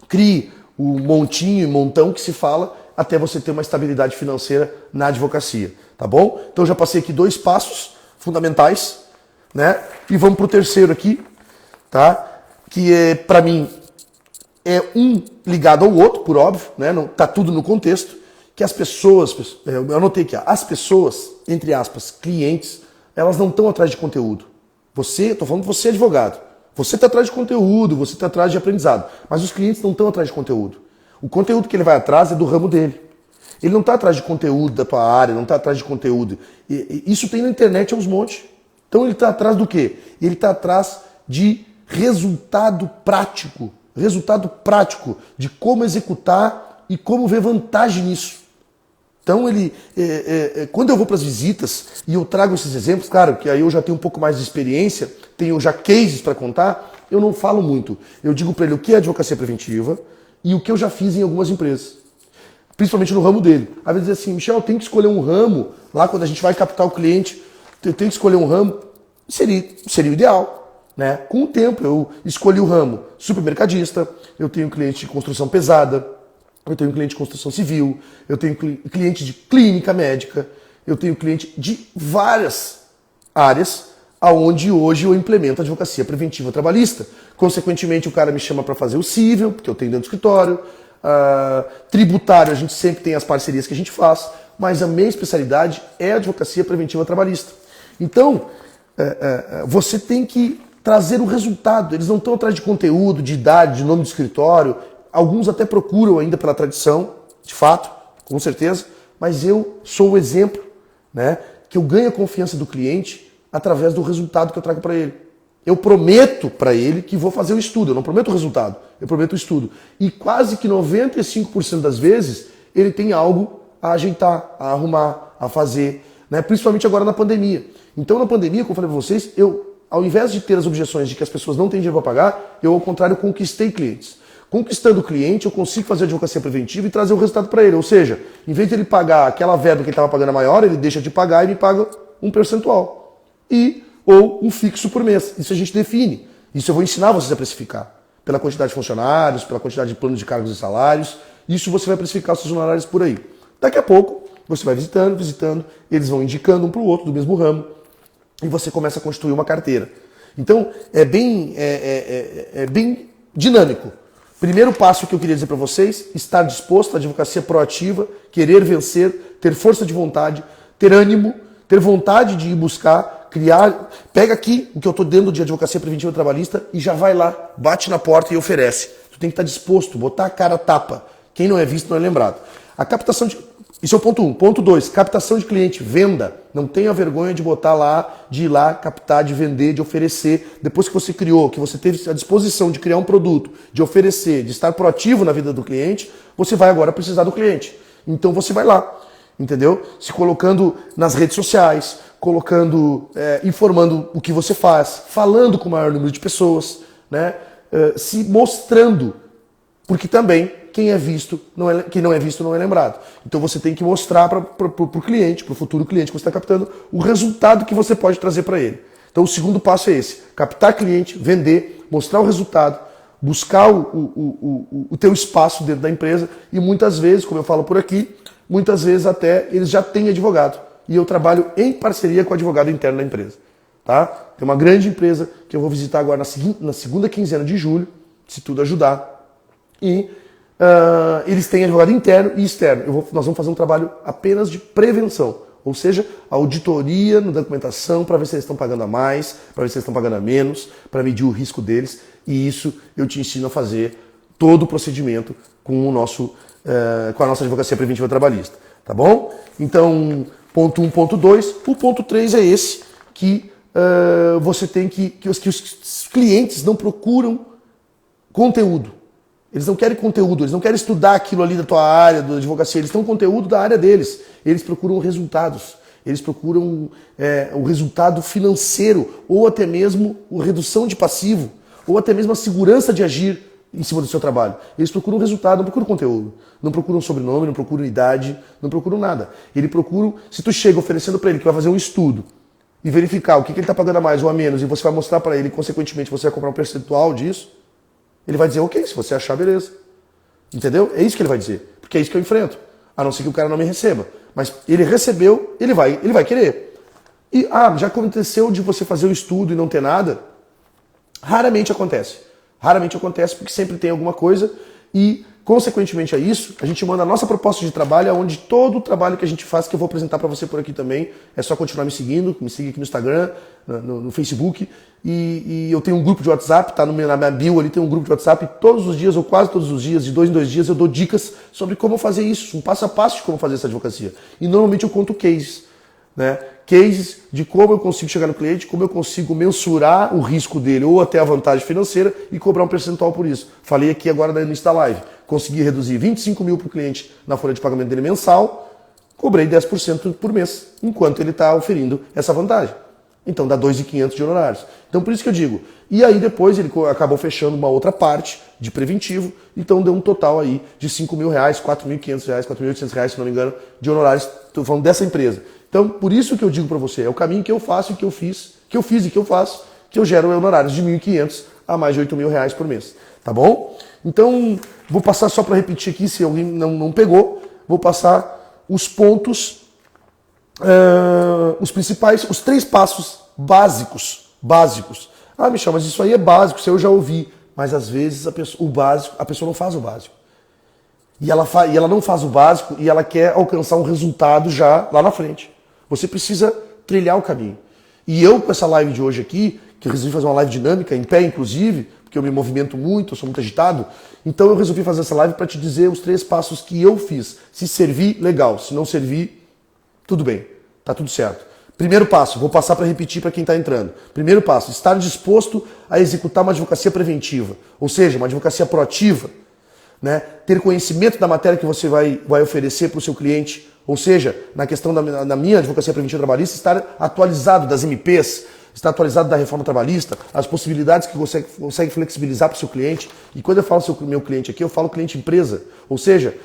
Crie o montinho e montão que se fala até você ter uma estabilidade financeira na advocacia. Tá bom? Então já passei aqui 2 passos fundamentais, né? E vamos para o terceiro aqui, tá? Que é, para mim, é um ligado ao outro, por óbvio, né? Não, tá tudo no contexto, que as pessoas, eu anotei aqui, as pessoas, entre aspas, clientes, elas não estão atrás de conteúdo. Estou falando você advogado, você está atrás de conteúdo, você está atrás de aprendizado, mas os clientes não estão atrás de conteúdo. O conteúdo que ele vai atrás é do ramo dele. Ele não está atrás de conteúdo da tua área, não está atrás de conteúdo. Isso tem na internet aos montes. Então ele está atrás do quê? Ele está atrás de resultado prático de como executar e como ver vantagem nisso. Então quando eu vou para as visitas e eu trago esses exemplos, claro que aí eu já tenho um pouco mais de experiência, tenho já cases para contar, eu não falo muito. Eu digo para ele o que é advocacia preventiva e o que eu já fiz em algumas empresas, principalmente no ramo dele. Às vezes assim, Michel, eu tenho que escolher um ramo, lá quando a gente vai captar o cliente, eu tenho que escolher um ramo, seria o ideal. Né? Com o tempo eu escolhi o ramo supermercadista, eu tenho cliente de construção pesada, eu tenho cliente de construção civil, eu tenho cliente de clínica médica, eu tenho cliente de várias áreas aonde hoje eu implemento a advocacia preventiva trabalhista. Consequentemente, o cara me chama para fazer o cível, porque eu tenho dentro do escritório, tributário, a gente sempre tem as parcerias que a gente faz, mas a minha especialidade é a advocacia preventiva trabalhista. Então, você tem que trazer o resultado. Eles não estão atrás de conteúdo, de idade, de nome do escritório. Alguns até procuram ainda pela tradição, de fato, com certeza. Mas eu sou o exemplo, né, que eu ganho a confiança do cliente através do resultado que eu trago para ele. Eu prometo para ele que vou fazer o estudo. Eu não prometo o resultado, eu prometo o estudo. E quase que 95% das vezes ele tem algo a ajeitar, a arrumar, a fazer, né? Principalmente agora na pandemia. Então na pandemia, como eu falei para vocês, ao invés de ter as objeções de que as pessoas não têm dinheiro para pagar, eu, ao contrário, conquistei clientes. Conquistando o cliente, eu consigo fazer advocacia preventiva e trazer o resultado para ele. Ou seja, em vez de ele pagar aquela verba que ele estava pagando a maior, ele deixa de pagar e me paga um percentual. Ou um fixo por mês. Isso a gente define. Isso eu vou ensinar vocês a precificar. Pela quantidade de funcionários, pela quantidade de planos de cargos e salários. Isso você vai precificar os seus honorários por aí. Daqui a pouco, você vai visitando, eles vão indicando um para o outro do mesmo ramo. E você começa a constituir uma carteira. Então, é bem dinâmico. Primeiro passo que eu queria dizer para vocês, estar disposto à advocacia proativa, querer vencer, ter força de vontade, ter ânimo, ter vontade de ir buscar, criar. Pega aqui o que eu estou dando de advocacia preventiva trabalhista e já vai lá, bate na porta e oferece. Tu tem que estar disposto, botar a cara a tapa. Quem não é visto não é lembrado. A captação de... Isso é o ponto 1. Ponto 2, captação de cliente, venda. Não tenha vergonha de botar lá, de ir lá, captar, de vender, de oferecer. Depois que você criou, que você teve a disposição de criar um produto, de oferecer, de estar proativo na vida do cliente, você vai agora precisar do cliente. Então você vai lá, entendeu? Se colocando nas redes sociais, informando o que você faz, falando com o maior número de pessoas, né? Se mostrando, porque também quem não é visto não é lembrado. Então você tem que mostrar para o cliente, para o futuro cliente que você está captando, o resultado que você pode trazer para ele. Então o segundo passo é esse, captar cliente, vender, mostrar o resultado, buscar o teu espaço dentro da empresa e muitas vezes, como eu falo por aqui, muitas vezes até eles já têm advogado e eu trabalho em parceria com o advogado interno da empresa. Tá? Tem uma grande empresa que eu vou visitar agora na segunda quinzena de julho, se tudo ajudar, e eles têm advogado interno e externo. Nós vamos fazer um trabalho apenas de prevenção, ou seja, auditoria na documentação para ver se eles estão pagando a mais, para ver se eles estão pagando a menos, para medir o risco deles, e isso eu te ensino a fazer todo o procedimento com com a nossa advocacia preventiva trabalhista, tá bom? Então, ponto 1, ponto 2. O ponto 3 é esse, que você tem que os clientes não procuram conteúdo. Eles não querem conteúdo, eles não querem estudar aquilo ali da tua área, da advocacia, eles têm conteúdo da área deles. Eles procuram resultados, eles procuram o resultado financeiro, ou até mesmo a redução de passivo, ou até mesmo a segurança de agir em cima do seu trabalho. Eles procuram resultado, não procuram conteúdo, não procuram sobrenome, não procuram idade, não procuram nada. Eles procuram, se tu chega oferecendo para ele que vai fazer um estudo e verificar o que ele está pagando a mais ou a menos, e você vai mostrar para ele, consequentemente você vai comprar um percentual disso, ele vai dizer, ok, se você achar, beleza. Entendeu? É isso que ele vai dizer. Porque é isso que eu enfrento. A não ser que o cara não me receba. Mas ele recebeu, ele vai querer. E, já aconteceu de você fazer o estudo e não ter nada? Raramente acontece. Raramente acontece porque sempre tem alguma coisa e, consequentemente a isso, a gente manda a nossa proposta de trabalho, onde todo o trabalho que a gente faz, que eu vou apresentar para você por aqui também, é só continuar me seguindo, me siga aqui no Instagram, no Facebook, e eu tenho um grupo de WhatsApp, tá na minha bio ali, tem um grupo de WhatsApp, todos os dias, ou quase todos os dias, de 2 em 2 dias, eu dou dicas sobre como fazer isso, um passo a passo de como fazer essa advocacia. E normalmente eu conto cases, né? Cases de como eu consigo chegar no cliente, como eu consigo mensurar o risco dele ou até a vantagem financeira e cobrar um percentual por isso. Falei aqui agora no início da live. Consegui reduzir 25 mil para o cliente na folha de pagamento dele mensal, cobrei 10% por mês, enquanto ele está oferindo essa vantagem. Então dá 2.500 de honorários. Então por isso que eu digo. E aí depois ele acabou fechando uma outra parte de preventivo, então deu um total aí de R$5.000, R$4.500, R$4.800, se não me engano, de honorários. Estou falando dessa empresa. Então por isso que eu digo para você, é o caminho que eu faço e que eu fiz e que eu faço, que eu gero honorários de R$1.500 a mais de R$8.000 por mês. Tá bom? Então vou passar só para repetir aqui, se alguém não pegou, vou passar os pontos, os principais, os 3 passos básicos. Michel, mas isso aí é básico, isso eu já ouvi. Mas às vezes a pessoa não faz o básico. E ela não faz o básico e ela quer alcançar um resultado já lá na frente. Você precisa trilhar o caminho. E eu, com essa live de hoje aqui, que eu resolvi fazer uma live dinâmica, em pé inclusive, porque eu me movimento muito, eu sou muito agitado, então eu resolvi fazer essa live para te dizer os 3 passos que eu fiz. Se servir, legal. Se não servir, tudo bem. Tá tudo certo. Primeiro passo, vou passar para repetir para quem está entrando. Primeiro passo, estar disposto a executar uma advocacia preventiva, ou seja, uma advocacia proativa, né? Ter conhecimento da matéria que você vai oferecer para o seu cliente, ou seja, na questão da minha advocacia preventiva trabalhista, estar atualizado das MPs, estar atualizado da reforma trabalhista, as possibilidades que você consegue flexibilizar para o seu cliente. E quando eu falo meu cliente aqui, eu falo cliente empresa, ou seja,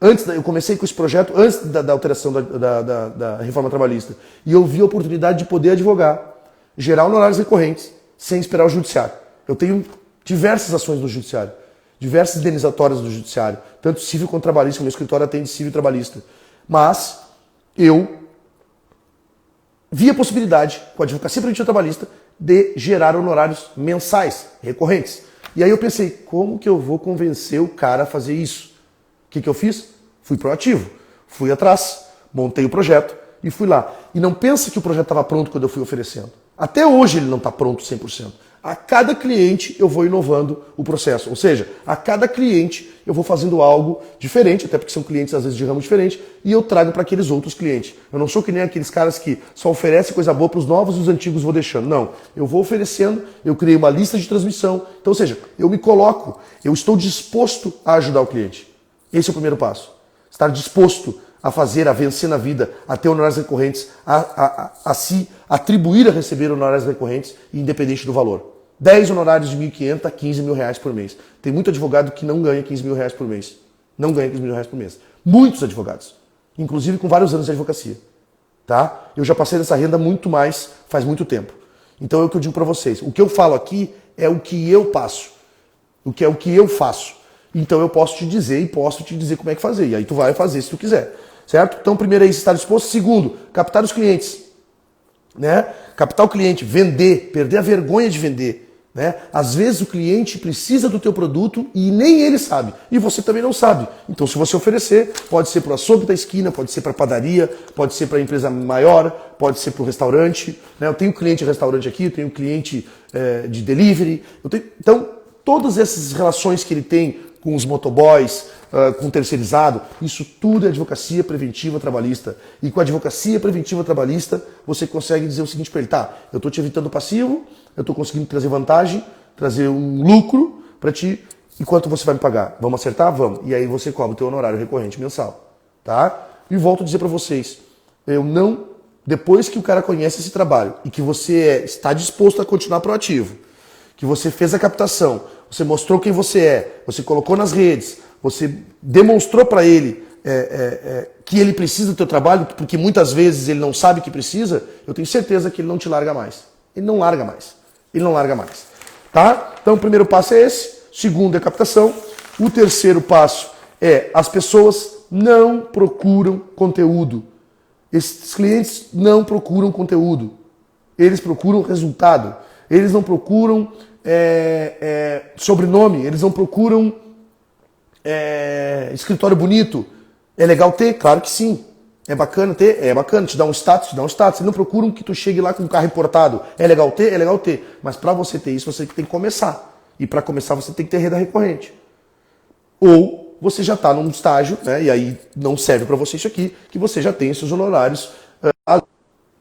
eu comecei com esse projeto antes da alteração da reforma trabalhista. E eu vi a oportunidade de poder advogar, gerar honorários recorrentes, sem esperar o judiciário. Eu tenho diversas ações no judiciário, diversas indenizatórias do judiciário, tanto civil quanto trabalhista, meu escritório atende civil e trabalhista. Mas eu vi a possibilidade, com a advocacia preventiva trabalhista, de gerar honorários mensais, recorrentes. E aí eu pensei, como que eu vou convencer o cara a fazer isso? O que eu fiz? Fui proativo. Fui atrás, montei o projeto e fui lá. E não pensa que o projeto estava pronto quando eu fui oferecendo. Até hoje ele não está pronto 100%. A cada cliente eu vou inovando o processo. Ou seja, a cada cliente eu vou fazendo algo diferente, até porque são clientes às vezes de ramo diferente, e eu trago para aqueles outros clientes. Eu não sou que nem aqueles caras que só oferecem coisa boa para os novos e os antigos vou deixando. Não, eu vou oferecendo, eu criei uma lista de transmissão. Então, ou seja, eu me coloco, eu estou disposto a ajudar o cliente. Esse é o primeiro passo. Estar disposto a fazer, a vencer na vida, a ter honorários recorrentes, a se atribuir a receber honorários recorrentes, independente do valor. 10 honorários de R$1.500 a R$15.000 por mês. Tem muito advogado que não ganha R$15.000 por mês. Não ganha R$15.000 por mês. Muitos advogados. Inclusive com vários anos de advocacia. Tá? Eu já passei dessa renda muito mais, faz muito tempo. Então é o que eu digo para vocês. O que eu falo aqui é o que eu passo. o que é o que eu faço. Então eu posso te dizer e posso te dizer como é que fazer. E aí tu vai fazer se tu quiser. Certo? Então, primeiro aí, se está disposto. Segundo, captar os clientes. Né? Captar o cliente, vender, perder a vergonha de vender. Né? Às vezes o cliente precisa do teu produto e nem ele sabe. E você também não sabe. Então, se você oferecer, pode ser para o açougue da esquina, pode ser para a padaria, pode ser para a empresa maior, pode ser para o restaurante. Né? Eu tenho cliente de restaurante aqui, eu tenho cliente de delivery. Então, todas essas relações que ele tem com os motoboys, com o terceirizado, isso tudo é advocacia preventiva trabalhista. E com a advocacia preventiva trabalhista, você consegue dizer o seguinte para ele, tá, eu estou te evitando passivo, eu estou conseguindo trazer vantagem, trazer um lucro para ti, e quanto você vai me pagar? Vamos acertar? Vamos. E aí você cobra o teu honorário recorrente mensal. Tá? E volto a dizer para vocês, depois que o cara conhece esse trabalho e que você está disposto a continuar proativo, que você fez a captação, você mostrou quem você é, você colocou nas redes, você demonstrou para ele que ele precisa do teu trabalho, porque muitas vezes ele não sabe que precisa, eu tenho certeza que ele não te larga mais. Ele não larga mais. Ele não larga mais. Tá? Então o primeiro passo é esse, o segundo é captação, o terceiro passo é as pessoas não procuram conteúdo. Esses clientes não procuram conteúdo. Eles procuram resultado. Eles não procuram sobrenome, eles não procuram escritório bonito. É legal ter? Claro que sim. É bacana ter? É bacana. Te dá um status? Te dá um status. Eles não procuram que tu chegue lá com um carro importado. É legal ter? É legal ter. Mas para você ter isso, você tem que começar. E para começar, você tem que ter renda recorrente. Ou você já está num estágio, né, e aí não serve para você isso aqui, que você já tem seus honorários.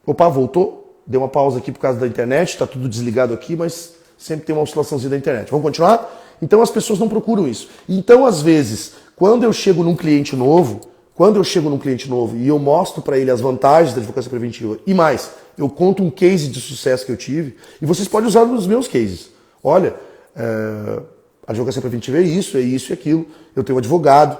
Opa, voltou? Deu uma pausa aqui por causa da internet. Está tudo desligado aqui, mas sempre tem uma oscilaçãozinha da internet. Vamos continuar? Então as pessoas não procuram isso. Então, às vezes, quando eu chego num cliente novo e eu mostro para ele as vantagens da advocacia preventiva e mais, eu conto um case de sucesso que eu tive e vocês podem usar nos meus cases. Olha, a advocacia preventiva é isso e aquilo. Eu tenho um advogado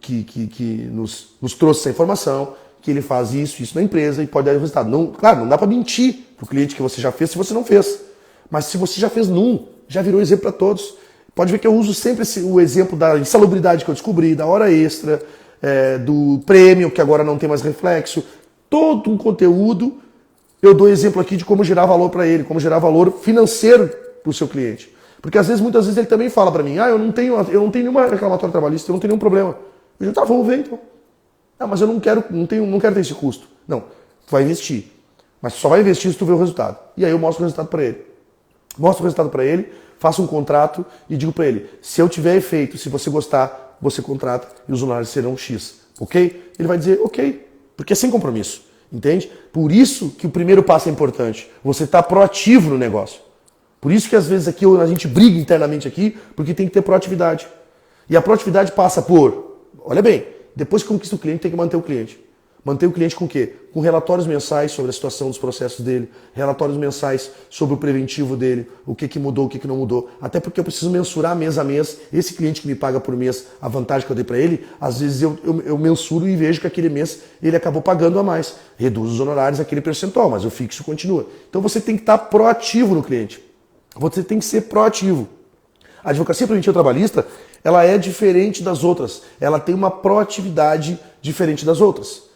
que nos trouxe essa informação, que ele faz isso na empresa e pode dar resultado. Não, claro, não dá para mentir para o cliente que você já fez se você não fez. Mas se você já fez já virou exemplo para todos. Pode ver que eu uso sempre o exemplo da insalubridade que eu descobri, da hora extra, do prêmio, que agora não tem mais reflexo. Todo um conteúdo, eu dou exemplo aqui de como gerar valor para ele, como gerar valor financeiro para o seu cliente. Porque muitas vezes ele também fala para mim, eu não tenho nenhuma reclamatória trabalhista, eu não tenho nenhum problema. Eu digo, tá, vamos ver então. Mas eu não quero ter esse custo. Não, tu vai investir. Mas só vai investir se tu ver o resultado. E aí eu mostro o resultado para ele. Mostro o resultado para ele, faço um contrato e digo para ele, se eu tiver efeito, se você gostar, você contrata e os honorários serão X, ok? Ele vai dizer, ok, porque é sem compromisso, entende? Por isso que o primeiro passo é importante, você está proativo no negócio. Por isso que às vezes aqui a gente briga internamente aqui, porque tem que ter proatividade. E a proatividade passa por, olha bem, depois que conquista o cliente, tem que manter o cliente. Manter o cliente com o quê? Com relatórios mensais sobre a situação dos processos dele, relatórios mensais sobre o preventivo dele, o que mudou, o que não mudou. Até porque eu preciso mensurar mês a mês. Esse cliente que me paga por mês a vantagem que eu dei para ele, às vezes eu mensuro e vejo que aquele mês ele acabou pagando a mais. Reduz os honorários aquele percentual, mas o fixo continua. Então você tem que estar proativo no cliente. Você tem que ser proativo. A advocacia preventiva trabalhista, ela é diferente das outras. Ela tem uma proatividade diferente das outras.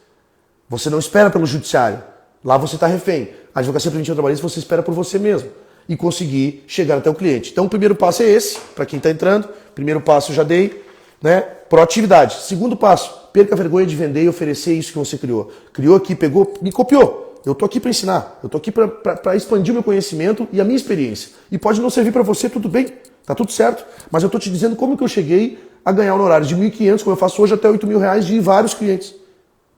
Você não espera pelo judiciário. Lá você está refém. A advocacia preventiva trabalhista você espera por você mesmo e conseguir chegar até o cliente. Então o primeiro passo é esse, para quem está entrando. Primeiro passo eu já dei, né? Proatividade. Segundo passo, perca a vergonha de vender e oferecer isso que você criou. Criou aqui, pegou, me copiou. Eu estou aqui para ensinar. Eu estou aqui para expandir o meu conhecimento e a minha experiência. E pode não servir para você, tudo bem. Tá tudo certo. Mas eu estou te dizendo como que eu cheguei a ganhar honorários de 1.500, como eu faço hoje, até R$8.000 de vários clientes.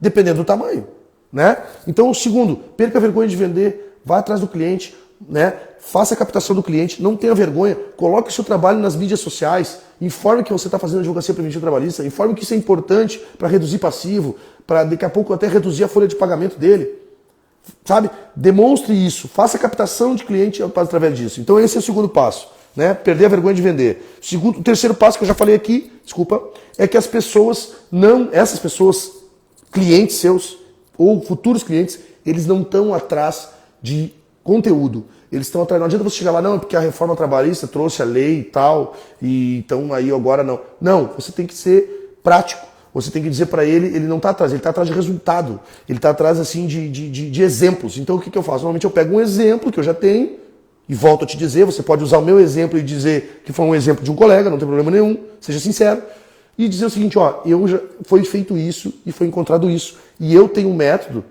Dependendo do tamanho, né? Então, o segundo, perca a vergonha de vender, vá atrás do cliente, né? Faça a captação do cliente, não tenha vergonha, coloque o seu trabalho nas mídias sociais, informe que você está fazendo advocacia preventiva trabalhista, informe que isso é importante para reduzir passivo, para daqui a pouco até reduzir a folha de pagamento dele, sabe? Demonstre isso, faça a captação de cliente através disso. Então, esse é o segundo passo, né? Perder a vergonha de vender. O terceiro passo que eu já falei aqui, é que essas pessoas clientes seus ou futuros clientes, eles não estão atrás de Conteúdo. Eles estão atrás. Não adianta você chegar lá, não, é porque a reforma trabalhista trouxe a lei e tal, e então aí agora não. Não, você tem que ser prático. Você tem que dizer para ele não está atrás, ele está atrás de resultado. Ele está atrás assim de exemplos. Então o que eu faço? Normalmente eu pego um exemplo que eu já tenho e volto a te dizer. Você pode usar o meu exemplo e dizer que foi um exemplo de um colega, não tem problema nenhum, seja sincero. E dizer o seguinte, ó, foi feito isso e foi encontrado isso. E eu tenho um método,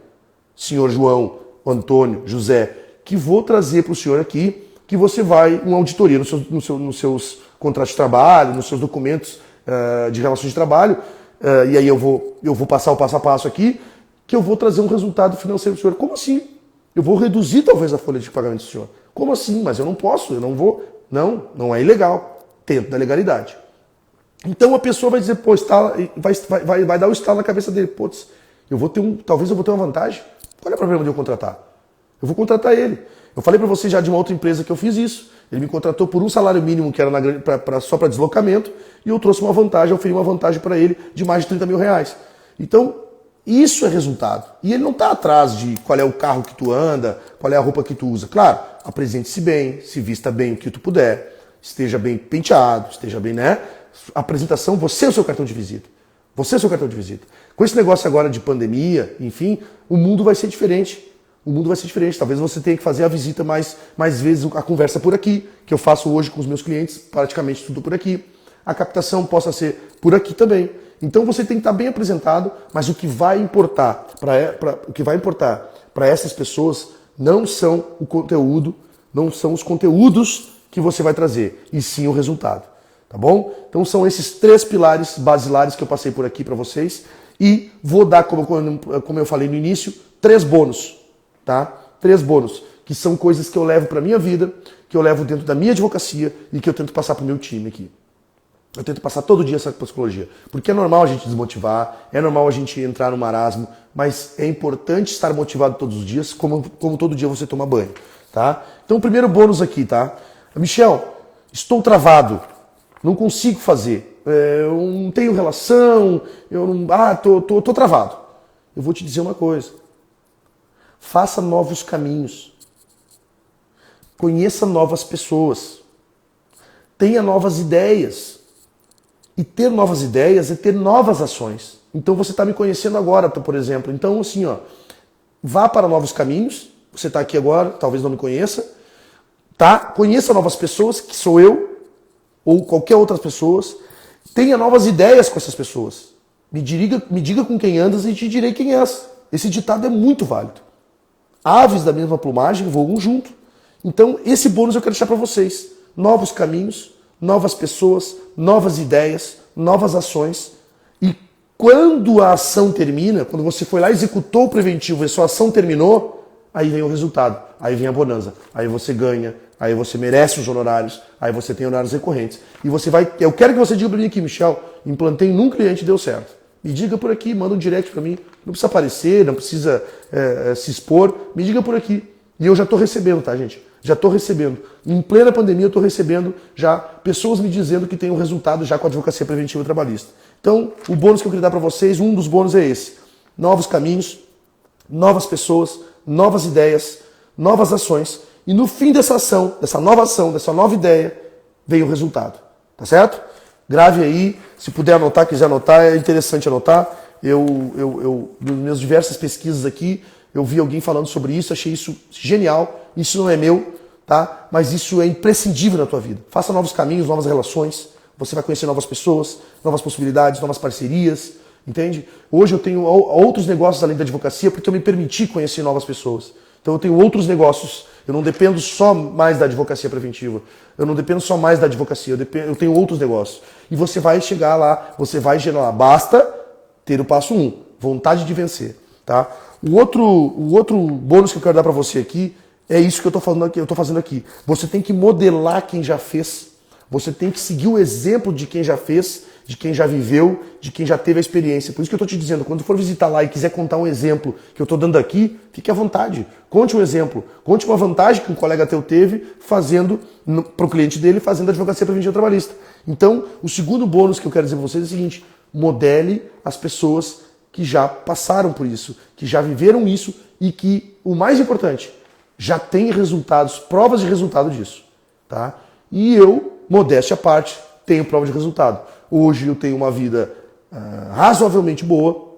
senhor João, Antônio, José, que vou trazer para o senhor aqui, que você vai, uma auditoria nos seus contratos de trabalho, nos seus documentos de relações de trabalho, e aí eu vou passar o passo a passo aqui, que eu vou trazer um resultado financeiro para o senhor. Como assim? Eu vou reduzir talvez a folha de pagamento do senhor. Como assim? Mas eu não posso, eu não vou. Não é ilegal, dentro da legalidade. Então a pessoa vai dizer, pô, vai dar o estalo na cabeça dele. Putz, talvez eu vou ter uma vantagem. Qual é o problema de eu contratar? Eu vou contratar ele. Eu falei para você já de uma outra empresa que eu fiz isso. Ele me contratou por um salário mínimo que era só para deslocamento e eu trouxe uma vantagem, oferi uma vantagem para ele de mais de 30 mil reais. Então, isso é resultado. E ele não está atrás de qual é o carro que tu anda, qual é a roupa que tu usa. Claro, apresente-se bem, se vista bem o que tu puder, esteja bem penteado, esteja bem, né? Apresentação, você é o seu cartão de visita. Você é o seu cartão de visita. Com esse negócio agora de pandemia, enfim, o mundo vai ser diferente. O mundo vai ser diferente. Talvez você tenha que fazer a visita mais vezes, a conversa por aqui, que eu faço hoje com os meus clientes, praticamente tudo por aqui. A captação possa ser por aqui também. Então você tem que estar bem apresentado, mas o que vai importar para essas pessoas não são o conteúdo, não são os conteúdos que você vai trazer, e sim o resultado. Tá bom? Então são esses 3 pilares basilares que eu passei por aqui para vocês e vou dar, como eu falei no início, 3 bônus, tá? 3 bônus, que são coisas que eu levo para minha vida, que eu levo dentro da minha advocacia e que eu tento passar para o meu time aqui. Eu tento passar todo dia essa psicologia, porque é normal a gente desmotivar, é normal a gente entrar no marasmo, mas é importante estar motivado todos os dias, como todo dia você toma banho, tá? Então o primeiro bônus aqui, tá? Michel, estou travado. Não consigo fazer, eu não tenho relação, tô travado. Eu vou te dizer uma coisa, faça novos caminhos, conheça novas pessoas, tenha novas ideias. E ter novas ideias é ter novas ações. Então você está me conhecendo agora, por exemplo. Então assim, ó, vá para novos caminhos, você está aqui agora, talvez não me conheça, tá? Conheça novas pessoas, que sou eu, ou qualquer outras pessoas, tenha novas ideias com essas pessoas. Me diga com quem andas e te direi quem és. Esse ditado é muito válido. Aves da mesma plumagem voam junto. Então, esse bônus eu quero deixar para vocês. Novos caminhos, novas pessoas, novas ideias, novas ações. E quando a ação termina, quando você foi lá, executou o preventivo e a sua ação terminou, aí vem o resultado, aí vem a bonança, aí você ganha, aí você merece os honorários, aí você tem honorários recorrentes. E você vai. Eu quero que você diga para mim aqui, Michel, implantei num cliente e deu certo. Me diga por aqui, manda um direct para mim. Não precisa aparecer, não precisa se expor. Me diga por aqui. E eu já estou recebendo, tá, gente? Já estou recebendo. Em plena pandemia eu estou recebendo já pessoas me dizendo que tem um resultado já com a advocacia preventiva trabalhista. Então, o bônus que eu queria dar para vocês, um dos bônus é esse. Novos caminhos, novas pessoas, novas ideias, novas ações. E no fim dessa ação, dessa nova ideia, vem o resultado. Tá certo? Grave aí, se puder anotar, quiser anotar, é interessante anotar. Nas minhas diversas pesquisas aqui, eu vi alguém falando sobre isso, achei isso genial. Isso não é meu, tá? Mas isso é imprescindível na tua vida. Faça novos caminhos, novas relações. Você vai conhecer novas pessoas, novas possibilidades, novas parcerias. Entende? Hoje eu tenho outros negócios além da advocacia porque eu me permiti conhecer novas pessoas. Então eu tenho outros negócios. Eu não dependo só mais da advocacia preventiva. Eu não dependo só mais da advocacia. Eu tenho outros negócios. E você vai chegar lá, você vai gerar lá. Basta ter o passo 1, vontade de vencer. Tá? O outro bônus que eu quero dar para você aqui é isso que eu estou fazendo aqui. Você tem que modelar quem já fez. Você tem que seguir o exemplo de quem já fez, de quem já viveu, de quem já teve a experiência. Por isso que eu estou te dizendo, quando for visitar lá e quiser contar um exemplo que eu estou dando aqui, fique à vontade. Conte um exemplo. Conte uma vantagem que um colega teu teve fazendo, para o cliente dele, fazendo advocacia preventiva trabalhista. Então, o segundo bônus que eu quero dizer para vocês é o seguinte, modele as pessoas que já passaram por isso, que já viveram isso e que, o mais importante, já tem resultados, provas de resultado disso. Tá? E eu, modéstia à parte, tenho prova de resultado. Hoje eu tenho uma vida razoavelmente boa,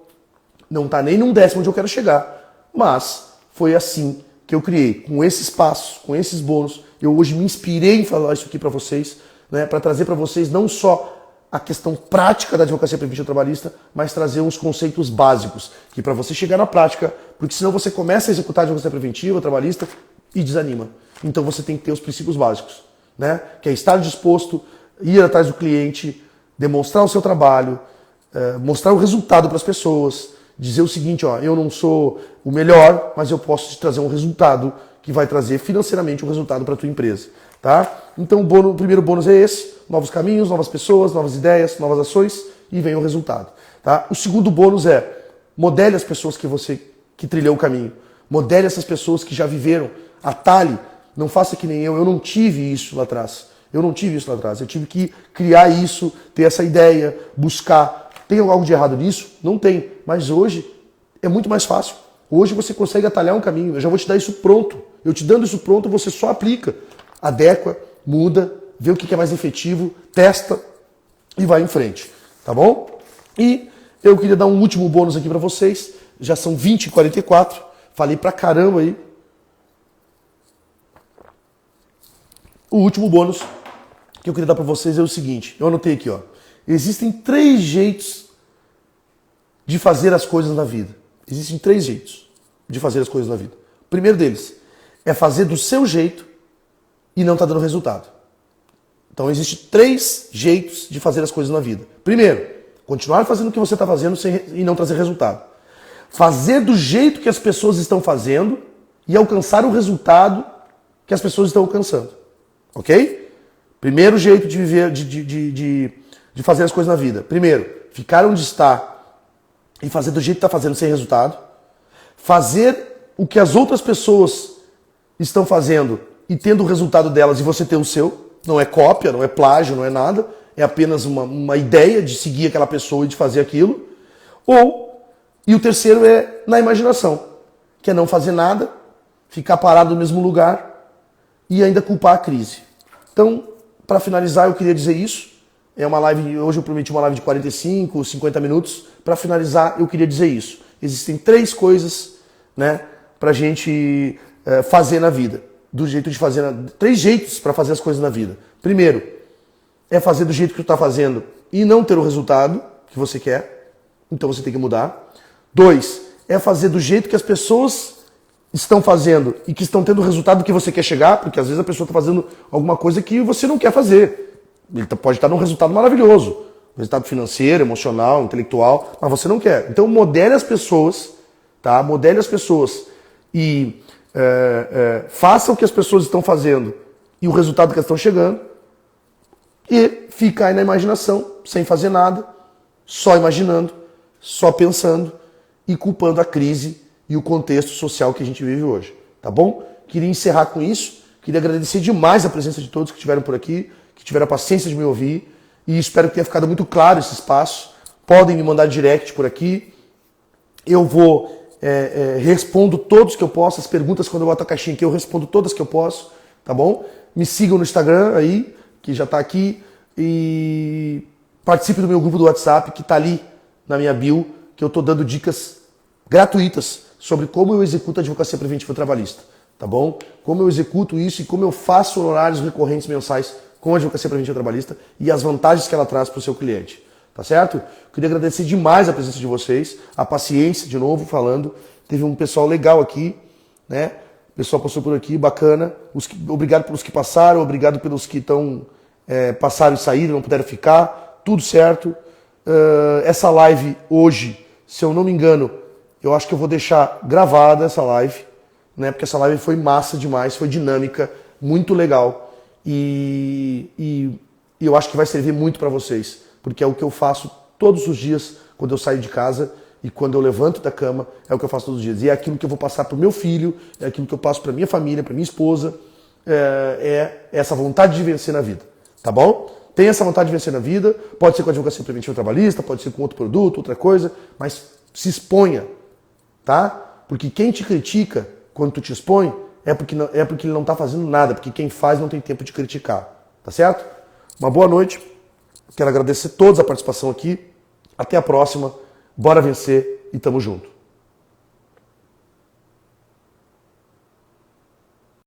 não está nem num décimo onde eu quero chegar, mas foi assim que eu criei, com esses passos, com esses bônus. Eu hoje me inspirei em falar isso aqui para vocês, né, para trazer para vocês não só a questão prática da advocacia preventiva trabalhista, mas trazer uns conceitos básicos, que para você chegar na prática, porque senão você começa a executar a advocacia preventiva trabalhista e desanima. Então você tem que ter os princípios básicos, né, que é estar disposto, ir atrás do cliente, demonstrar o seu trabalho, mostrar o resultado para as pessoas, dizer o seguinte, ó, eu não sou o melhor, mas eu posso te trazer um resultado que vai trazer financeiramente um resultado para a tua empresa. Tá? Então o primeiro bônus é esse, novos caminhos, novas pessoas, novas ideias, novas ações e vem o resultado. Tá? O segundo bônus é modele as pessoas que trilhou o caminho, modele essas pessoas que já viveram, atalhe, não faça que nem eu não tive isso lá atrás. Eu tive que criar isso, ter essa ideia, buscar. Tem algo de errado nisso? Não tem. Mas hoje é muito mais fácil. Hoje você consegue atalhar um caminho. Eu já vou te dar isso pronto. Eu te dando isso pronto, você só aplica. Adequa, muda, vê o que é mais efetivo, testa e vai em frente. Tá bom? E eu queria dar um último bônus aqui para vocês. Já são 20h44. Falei pra caramba aí. O último bônus que eu queria dar para vocês é o seguinte. Eu anotei aqui, ó. Existem 3 jeitos de fazer as coisas na vida. Existem 3 jeitos de fazer as coisas na vida. O primeiro deles é fazer do seu jeito e não tá dando resultado. Então existem 3 jeitos de fazer as coisas na vida. Primeiro, continuar fazendo o que você está fazendo e não trazer resultado. Fazer do jeito que as pessoas estão fazendo e alcançar o resultado que as pessoas estão alcançando. Ok? Primeiro jeito de viver, de fazer as coisas na vida. Primeiro, ficar onde está e fazer do jeito que está fazendo sem resultado. Fazer o que as outras pessoas estão fazendo e tendo o resultado delas e você ter o seu. Não é cópia, não é plágio, não é nada. É apenas uma ideia de seguir aquela pessoa e de fazer aquilo. E o terceiro é na imaginação, que é não fazer nada, ficar parado no mesmo lugar e ainda culpar a crise. Então, para finalizar, eu queria dizer isso. É uma live, hoje eu prometi uma live de 45, 50 minutos. Para finalizar, eu queria dizer isso. Existem 3 coisas, né, para a gente fazer na vida. 3 jeitos para fazer as coisas na vida. Primeiro, é fazer do jeito que tu está fazendo e não ter o resultado que você quer. Então você tem que mudar. 2, é fazer do jeito que as pessoas estão fazendo e que estão tendo o resultado que você quer chegar, porque às vezes a pessoa está fazendo alguma coisa que você não quer fazer. Ele pode estar num resultado maravilhoso, resultado financeiro, emocional, intelectual, mas você não quer. Então modele as pessoas, tá? Modele as pessoas e faça o que as pessoas estão fazendo e o resultado que elas estão chegando e fica aí na imaginação, sem fazer nada, só imaginando, só pensando e culpando a crise e o contexto social que a gente vive hoje, tá bom? Queria encerrar com isso, queria agradecer demais a presença de todos que estiveram por aqui, que tiveram a paciência de me ouvir e espero que tenha ficado muito claro esse espaço. Podem me mandar direct por aqui, eu vou respondo todos que eu posso, as perguntas quando eu boto a caixinha aqui eu respondo todas que eu posso, tá bom? Me sigam no Instagram aí, que já tá aqui, e participe do meu grupo do WhatsApp que tá ali na minha bio, que eu tô dando dicas gratuitas sobre como eu executo a advocacia preventiva trabalhista, tá bom? Como eu executo isso e como eu faço horários recorrentes mensais com a advocacia preventiva trabalhista e as vantagens que ela traz para o seu cliente, tá certo? Queria agradecer demais a presença de vocês, a paciência, de novo, falando. Teve um pessoal legal aqui, né? O pessoal passou por aqui, bacana. Obrigado pelos que passaram, obrigado pelos que passaram e saíram, não puderam ficar, tudo certo. Essa live hoje, se eu não me engano, eu acho que eu vou deixar gravada essa live, né? Porque essa live foi massa demais, foi dinâmica, muito legal. E eu acho que vai servir muito para vocês, porque é o que eu faço todos os dias quando eu saio de casa e quando eu levanto da cama, é o que eu faço todos os dias. E é aquilo que eu vou passar para o meu filho, é aquilo que eu passo para minha família, para minha esposa, é essa vontade de vencer na vida, tá bom? Tem essa vontade de vencer na vida, pode ser com a advocacia preventiva trabalhista, pode ser com outro produto, outra coisa, mas se exponha, tá? Porque quem te critica quando tu te expõe é porque ele não está fazendo nada, porque quem faz não tem tempo de criticar. Tá certo? Uma boa noite. Quero agradecer a todos a participação aqui. Até a próxima. Bora vencer e tamo junto.